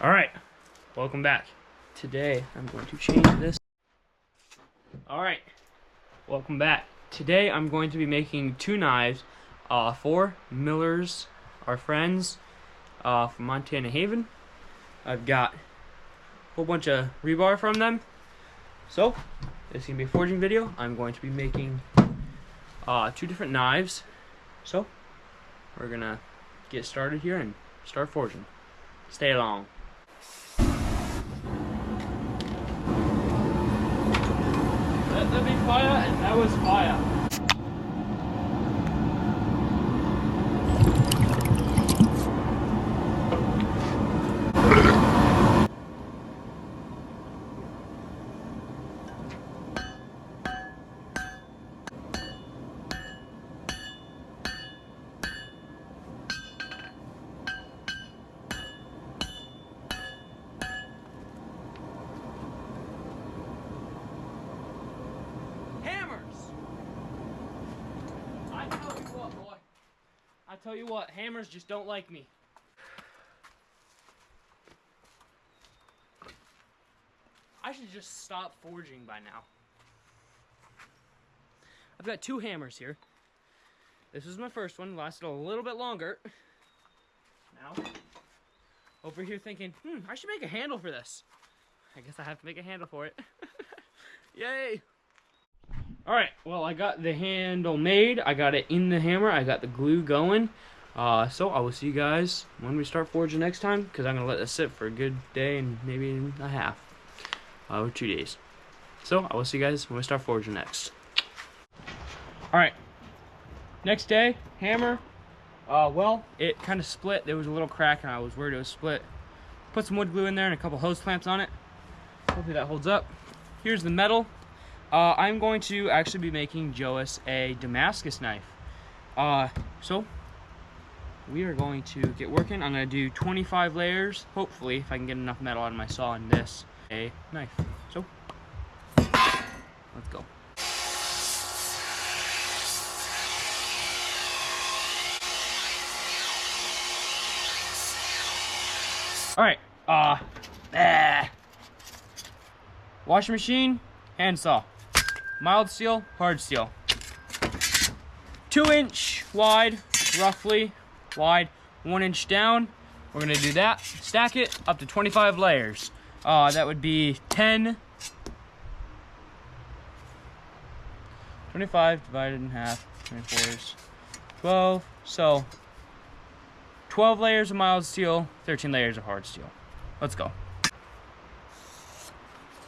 Alright, welcome back. Today I'm going to change this. Alright, welcome back. Today I'm going to be making two knives for Miller's, our friends from Montana Haven. I've got a whole bunch of rebar from them. So, this is going to be a forging video. I'm going to be making two different knives. So, we're going to get started here and start forging. Stay along. Let me fire, and that was fire. I tell you what, hammers just don't like me. I should just stop forging by now. I've got two hammers here. This was my first one, lasted a little bit longer. Now, over here thinking, I should make a handle for this. I guess I have to make a handle for it. Yay! Alright, well, I got the handle made. I got it in the hammer. I got the glue going. So I will see you guys when we start forging next time, because I'm going to let this sit for a good day and maybe a half, or 2 days. So I will see you guys when we start forging next. Alright, next day, hammer. Well, it kind of split. There was a little crack and I was worried it was split. Put some wood glue in there and a couple hose clamps on it. Hopefully that holds up. Here's the metal. I'm going to actually be making Joas a Damascus knife. So we are going to get working. I'm going to do 25 layers, hopefully, if I can get enough metal out of my saw in this, a knife. So, let's go. Alright, washing machine, hand saw. Mild steel, hard steel. 2-inch wide, roughly wide, 1 inch down. We're gonna do that. Stack it up to 25 layers. That would be 10. 25 divided in half, 24 is 12. So 12 layers of mild steel, 13 layers of hard steel. Let's go.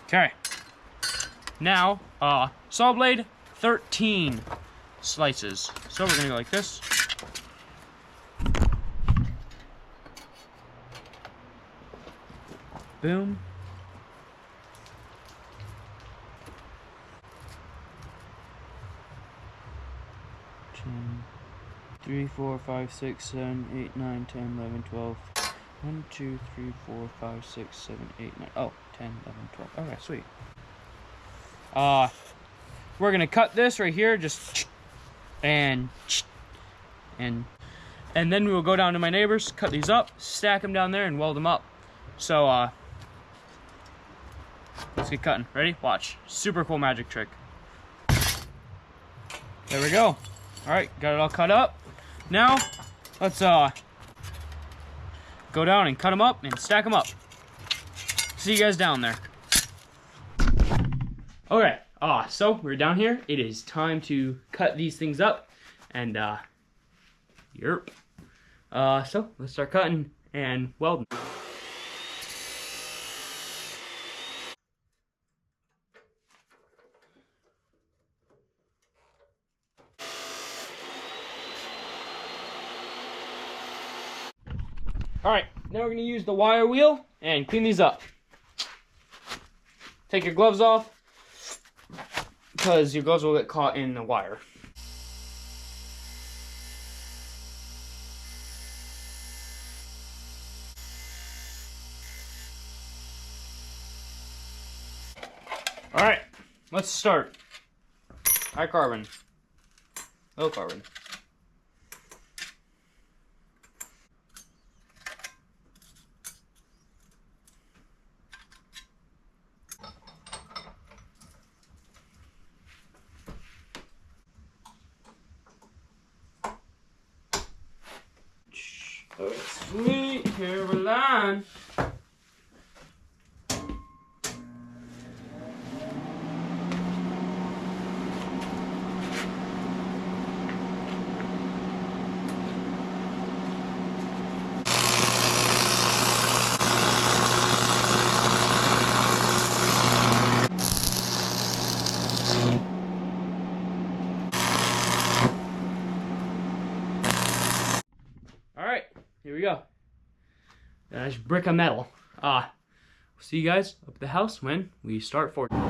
Okay. Now, saw blade, 13 slices. So we're gonna go like this. Boom. Two, 3, 4, 5, 6, 7, 8, 9, 10, 11, 12. 1, 2, 3, 4, 5, 6, 7, 8, 9. Oh, 10, 11, 12. Okay, sweet. We're gonna cut this right here, just and then we will go down to my neighbors, cut these up, stack them down there, and weld them up. So let's get cutting. Ready? Watch. Super cool magic trick. There we go. All right, got it all cut up. Now let's go down and cut them up and stack them up. See you guys down there. Okay, so we're down here. It is time to cut these things up, and yerp. So let's start cutting and welding. All right, now we're gonna use the wire wheel and clean these up. Take your gloves off, because your gloves will get caught in the wire. All right, let's start. High carbon, low carbon. Caroline. Alright, here we go. That's brick of metal. We'll see you guys up at the house when we start forging.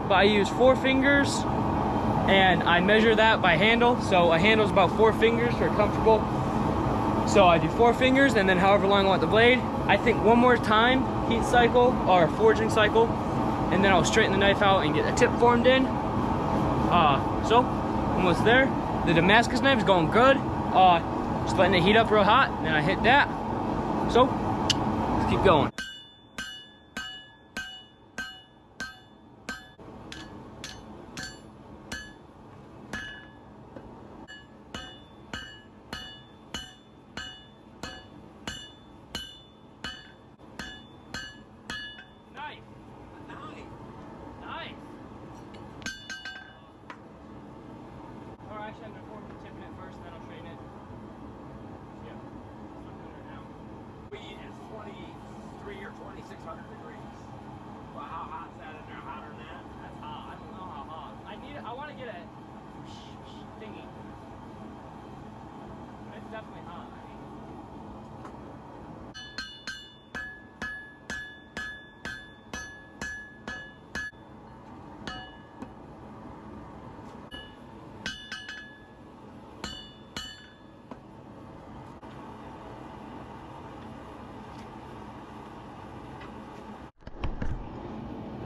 But I use 4 fingers, and I measure that by handle. So a handle is about 4 fingers for comfortable. So I do 4 fingers, and then however long I want the blade. I think one more time, heat cycle or forging cycle, and then I'll straighten the knife out and get the tip formed in. So almost there. The Damascus knife is going good. Just letting it heat up real hot, and then I hit that. So let's keep going.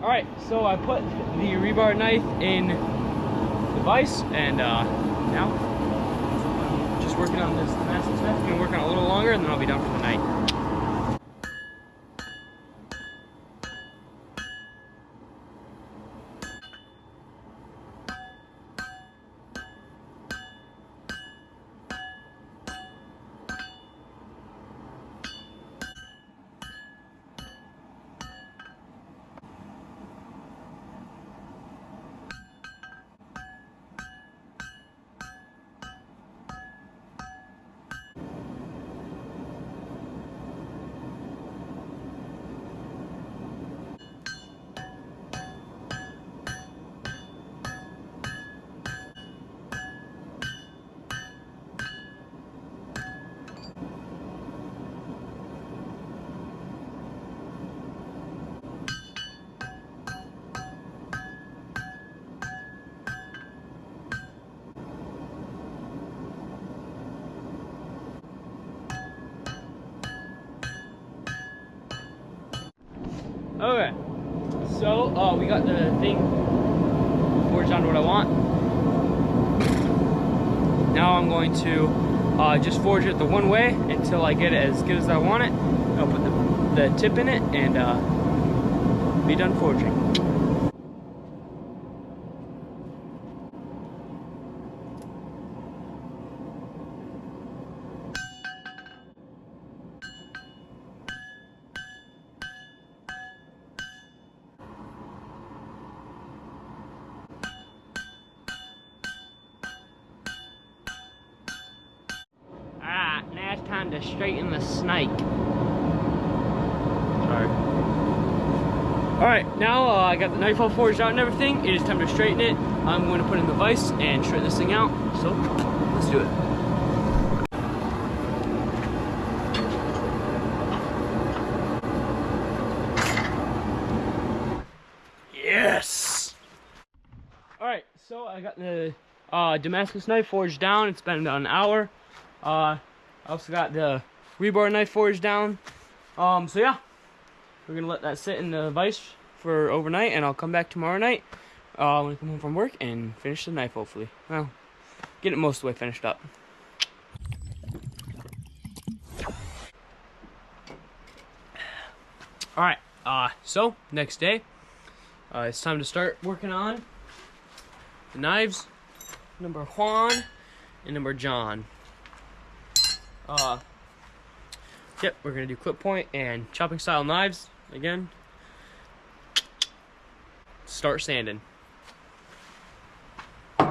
Alright, so I put the rebar knife in the vise, and now I'm just working on this Damascus knife. I'm going to work on it a little longer, and then I'll be done for the night. Okay, so we got the thing forged onto what I want. Now I'm going to just forge it the one way until I get it as good as I want it. I'll put the tip in it and be done forging. Now it's time to straighten the snake. Sorry. Alright, now I got the knife all forged out and everything. It is time to straighten it. I'm going to put in the vise and straighten this thing out. So, let's do it. Yes! Alright, so I got the Damascus knife forged down. It's been about an hour. I also got the rebar knife forged down. So yeah, we're gonna let that sit in the vise for overnight, and I'll come back tomorrow night when I come home from work and finish the knife, hopefully. Well, get it most of the way finished up. Alright, so next day, it's time to start working on the knives, number Juan and number John. Yep, we're gonna do clip point and chopping style knives again. Start sanding. Yeah,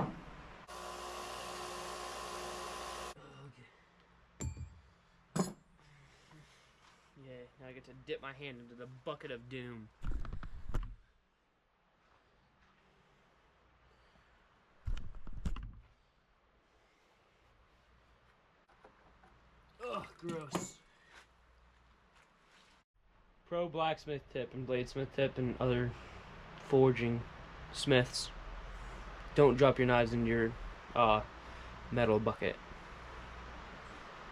now I get to dip my hand into the bucket of doom. Ugh, gross. Pro blacksmith tip and bladesmith tip and other forging smiths. Don't drop your knives into your metal bucket.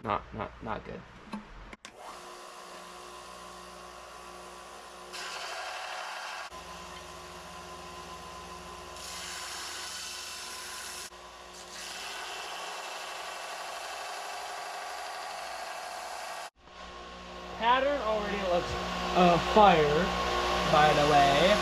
Not good. Pattern already looks fire, by the way.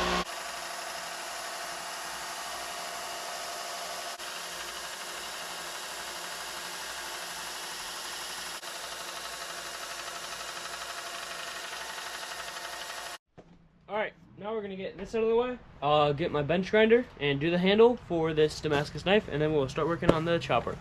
Alright, now we're gonna get this out of the way. I'll get my bench grinder and do the handle for this Damascus knife, and then we'll start working on the chopper.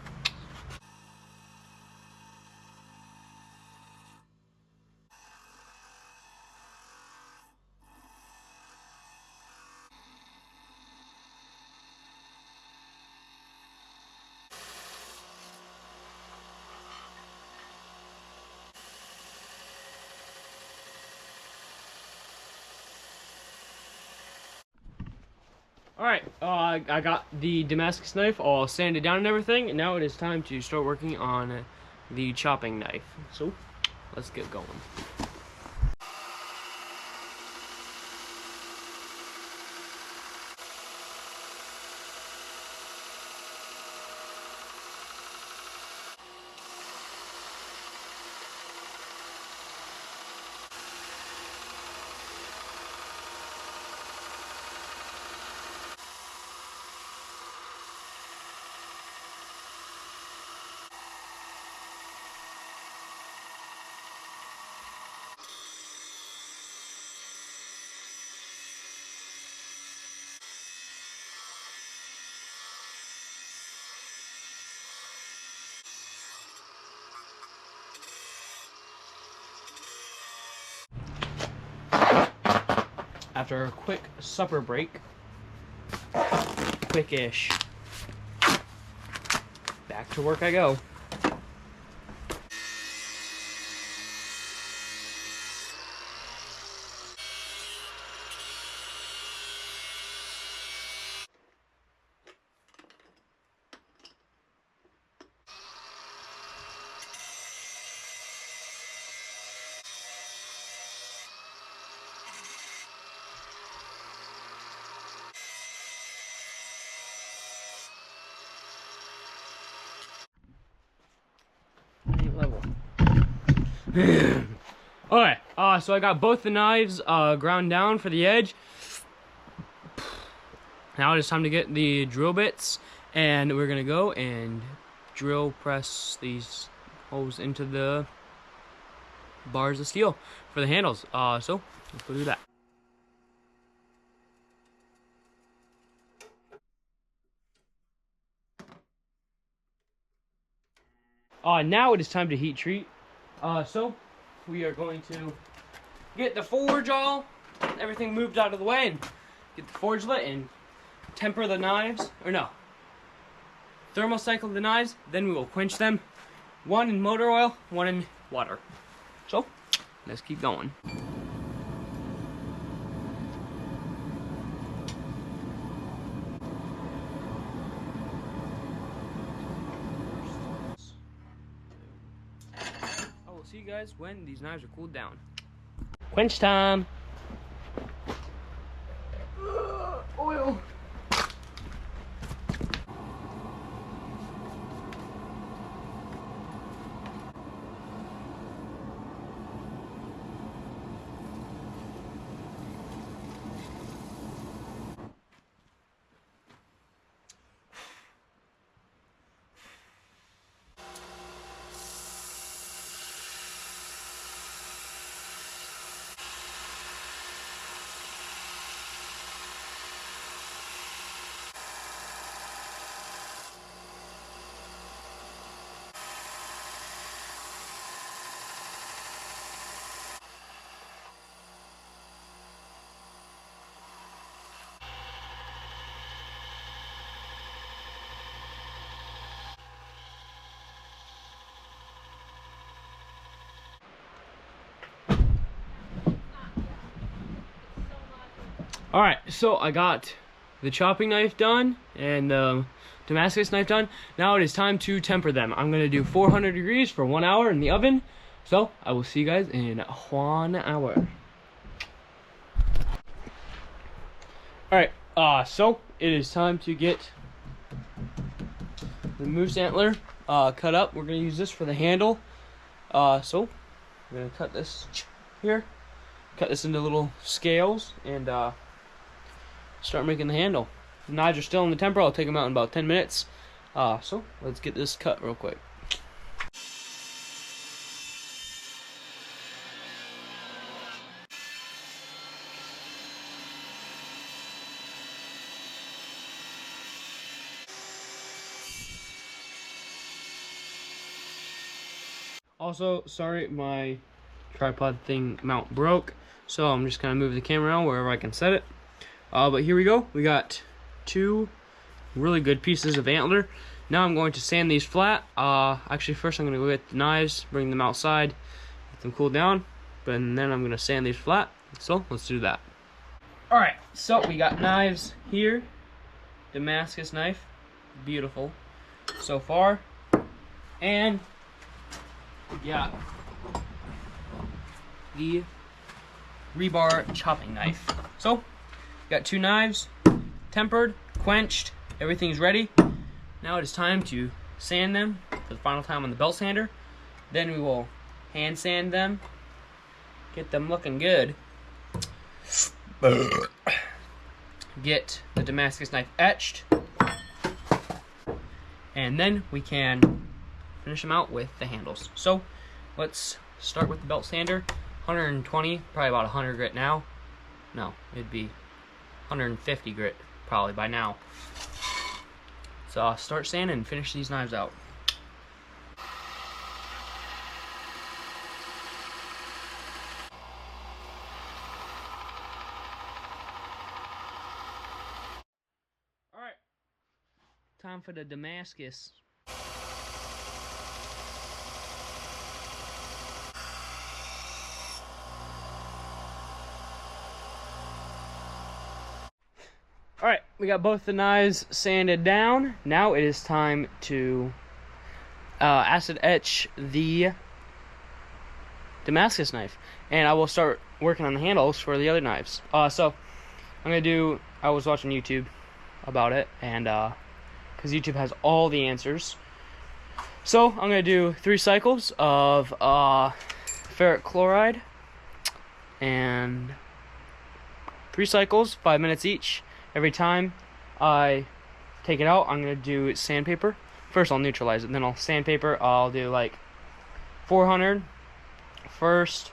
Alright, I got the Damascus knife all sanded down and everything, and now it is time to start working on the chopping knife. So, let's get going. After a quick supper break, quick-ish, back to work I go. Level. Alright, so I got both the knives ground down for the edge. Now it is time to get the drill bits, and we're gonna go and drill press these holes into the bars of steel for the handles. So let's go do that. Now it is time to heat treat. So we are going to get the forge everything moved out of the way, and get the forge lit and temper the knives, or no, thermocycle the knives, then we will quench them. One in motor oil, one in water. So, let's keep going. see you guys when these knives are cooled down. Quench time. Oil. Alright, so I got the chopping knife done and the Damascus knife done. Now it is time to temper them. I'm going to do 400 degrees for 1 hour in the oven. So I will see you guys in 1 hour. Alright, so it is time to get the moose antler cut up. We're going to use this for the handle. So we're going to cut this here. Cut this into little scales and start making the handle. The knives are still in the temper. I'll take them out in about 10 minutes. So let's get this cut real quick. Also, sorry, my tripod thing mount broke, so I'm just gonna move the camera around wherever I can set it. But here we go. We got 2 really good pieces of antler. Now I'm going to sand these flat. Actually, first I'm gonna go get the knives, bring them outside, let them cool down, but then I'm gonna sand these flat. So let's do that. All right. So we got knives here. Damascus knife, beautiful so far, and we got the rebar chopping knife. So got 2 knives, tempered, quenched, everything's ready. Now it is time to sand them for the final time on the belt sander. Then we will hand sand them, get them looking good. Get the Damascus knife etched, and then we can finish them out with the handles. So let's start with the belt sander. 120, probably about 100 grit now. No, it'd be 150 grit probably by now. So I'll start sanding and finish these knives out. Alright, time for the Damascus. Alright, we got both the knives sanded down. Now it is time to acid etch the Damascus knife. And I will start working on the handles for the other knives. So, I'm going to do, I was watching YouTube about it, and because YouTube has all the answers. So, I'm going to do 3 cycles of ferric chloride, and 3 cycles, 5 minutes each. Every time I take it out, I'm going to do sandpaper. First, I'll neutralize it, then I'll sandpaper. I'll do like 400 first,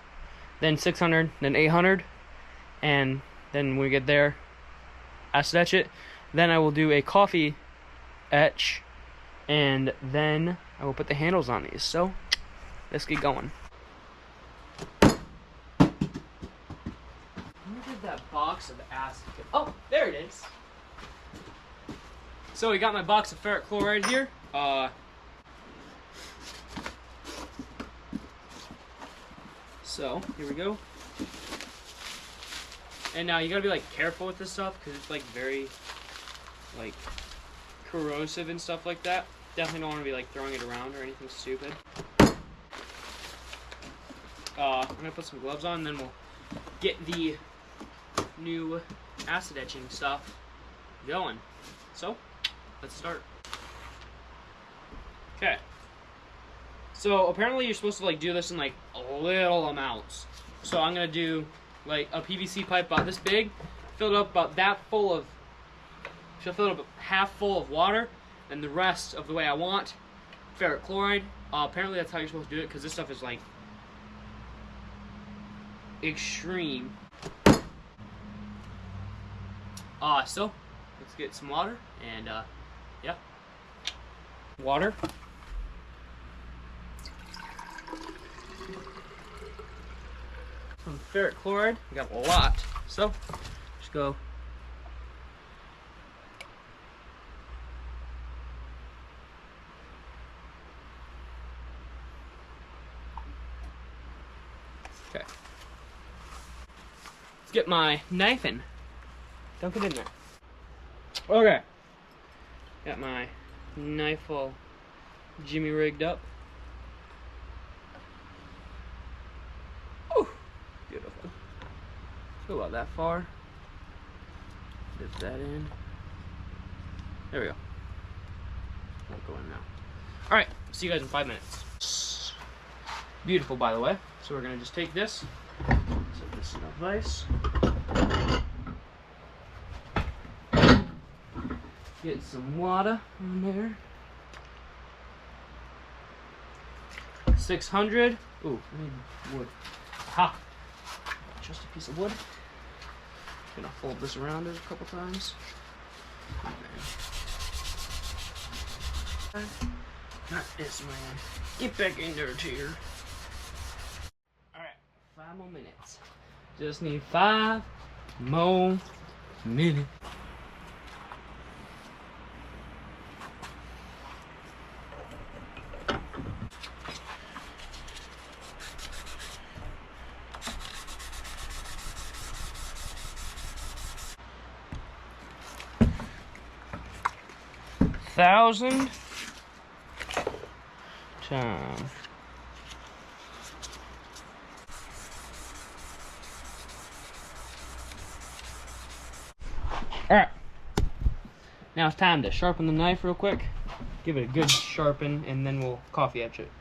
then 600, then 800, and then when we get there, acid etch it. Then I will do a coffee etch, and then I will put the handles on these. So, let's get going. That box of acid. Oh, there it is. So we got my box of ferric chloride here. So here we go. And now you gotta be like careful with this stuff because it's like very like corrosive and stuff like that. Definitely don't want to be like throwing it around or anything stupid. I'm gonna put some gloves on, and then we'll get the new acid etching stuff going. So, let's start. Okay. So apparently you're supposed to like do this in like little amounts. So I'm gonna do like a PVC pipe about this big, fill it up about that full of, should fill it up half full of water, and the rest of the way I want, ferric chloride. Apparently that's how you're supposed to do it, because this stuff is like extreme. So let's get some water, and yeah, water. Some ferric chloride. We got a lot, so just go. Okay. Let's get my knife in. Dunk it in there. Okay. Got my knife all jimmy rigged up. Beautiful. Go about that far. Dip that in. There we go. Won't go in now. Alright, see you guys in 5 minutes. Beautiful, by the way. So we're gonna just take this, set this in a vise. Get some water in there. 600. Ooh, I need wood. Ha! Just a piece of wood. Gonna fold this around it a couple times. Not this, man. Get back in there, Tear. Alright, 5 more minutes. Just need 5 more minutes. Thousand time. Alright. Now it's time to sharpen the knife real quick. Give it a good sharpen, and then we'll coffee etch it.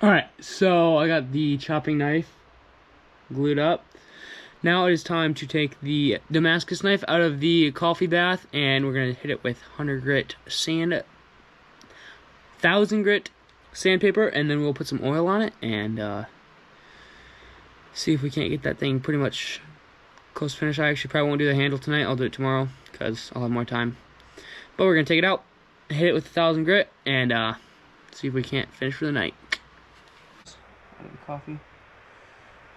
Alright, so I got the chopping knife glued up. Now it is time to take the Damascus knife out of the coffee bath, and we're going to hit it with 100 grit sand, 1000 grit sandpaper, and then we'll put some oil on it and see if we can't get that thing pretty much close to finish. I actually probably won't do the handle tonight. I'll do it tomorrow because I'll have more time. But we're going to take it out, hit it with 1000 grit, and see if we can't finish for the night. Coffee.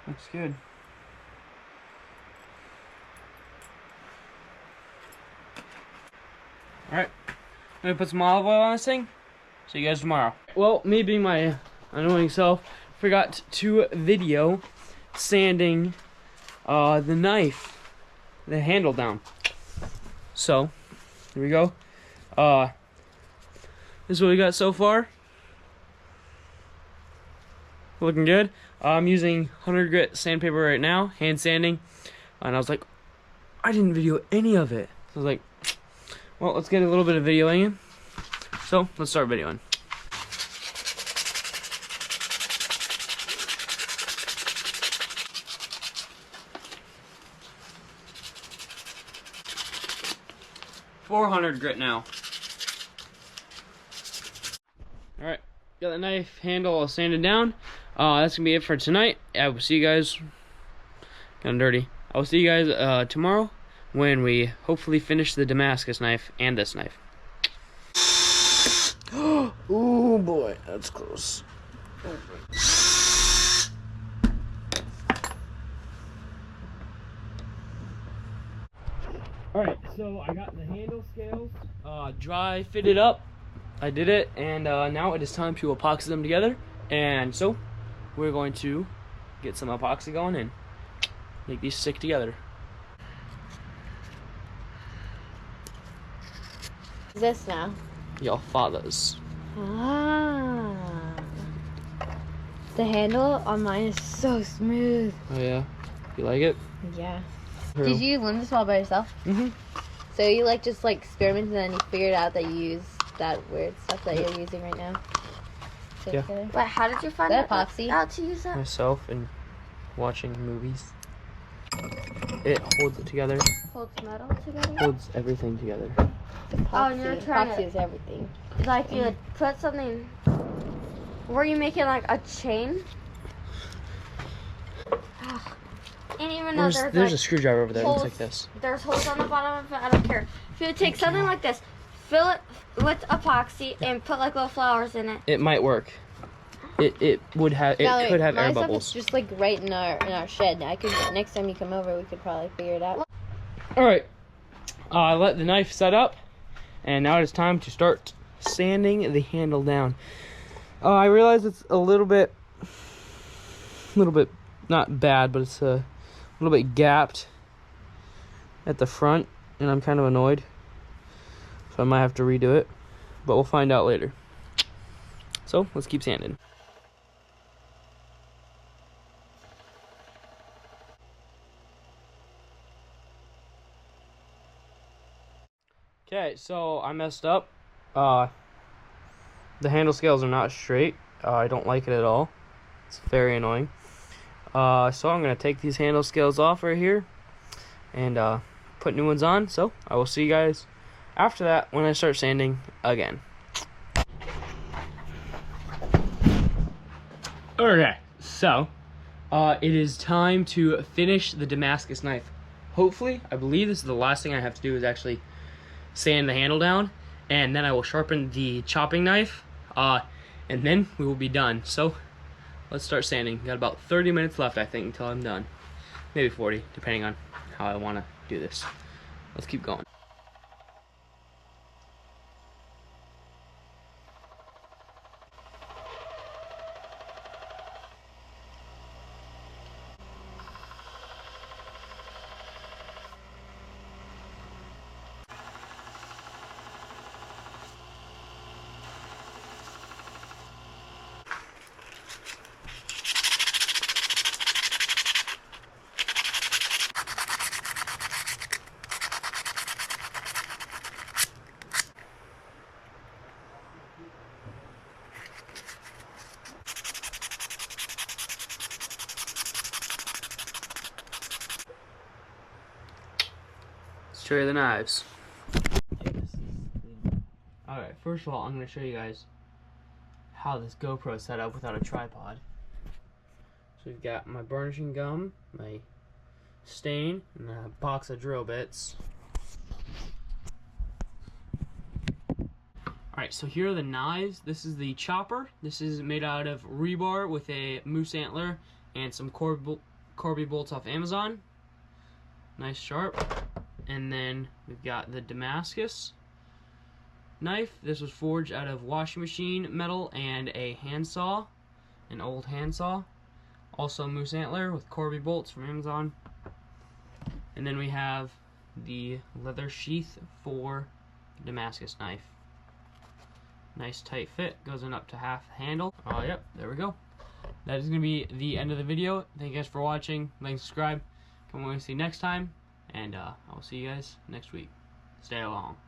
Looks good. Alright. I'm gonna put some olive oil on this thing. See you guys tomorrow. Well, me being my annoying self, forgot to video sanding the knife, the handle down. So, here we go. This is what we got so far. Looking good. I'm using 100 grit sandpaper right now, hand sanding, and I was like, I didn't video any of it. So I was like, well, let's get a little bit of videoing in. So let's start videoing. 400 grit now. Alright, got the knife handle all sanded down. That's gonna be it for tonight. I will see you guys. Kind of dirty. I will see you guys tomorrow when we hopefully finish the Damascus knife and this knife. Oh boy, that's close. Alright, so I got the handle scales dry fitted up. I did it, and now it is time to epoxy them together. And so we're going to get some epoxy going and make these stick together. This now? Your father's. Ah. The handle on mine is so smooth. Oh yeah? You like it? Yeah. True. Did you learn this all by yourself? Mm-hmm. So you just experimented and then you figured out that you use that weird stuff that you're using right now? Yeah. But how did you find that epoxy? out to use that? Myself and watching movies. It holds it together. Holds metal together? Holds everything together. Oh, and you're trying epoxy to, is everything. like, you would put something, were you making like a chain? And even though There's there's a screwdriver over there. It looks holes, like this. there's holes on the bottom of it, I don't care. If you would take something like this, fill it with epoxy and put like little flowers in it. It might work. It could have My air stuff bubbles. is just like right in our shed. I could next time you come over, we could probably figure it out. All right. I let the knife set up, and now it is time to start sanding the handle down. I realize it's a little bit not bad, but it's a little bit gapped at the front, and I'm kind of annoyed. So I might have to redo it, but we'll find out later. So let's keep sanding. Okay, so I messed up. The handle scales are not straight. I don't like it at all. It's very annoying. So I'm going to take these handle scales off right here and put new ones on. So I will see you guys after that when I start sanding again. Okay, so it is time to finish the Damascus knife. Hopefully, I believe this is the last thing I have to do is actually sand the handle down, and then I will sharpen the chopping knife, and then we will be done. So let's start sanding. Got about 30 minutes left, I think, until I'm done. Maybe 40, depending on how I want to do this. Let's keep going. Let's show you the knives. Alright, first of all, I'm going to show you guys how this GoPro is set up without a tripod. So we've got my burnishing gum, my stain, and a box of drill bits. Alright, so here are the knives. This is the chopper. This is made out of rebar with a moose antler and some Corby bolts off Amazon. Nice sharp. And then we've got the Damascus knife. This was forged out of washing machine metal and a handsaw, an old handsaw. Also moose antler with Corby bolts from Amazon. And then we have the leather sheath for the Damascus knife. Nice tight fit, goes in up to half the handle. Oh, yep, there we go. That is going to be the end of the video. Thank you guys for watching. Like and subscribe. Come on, see you next time. And I will see you guys next week. Stay along.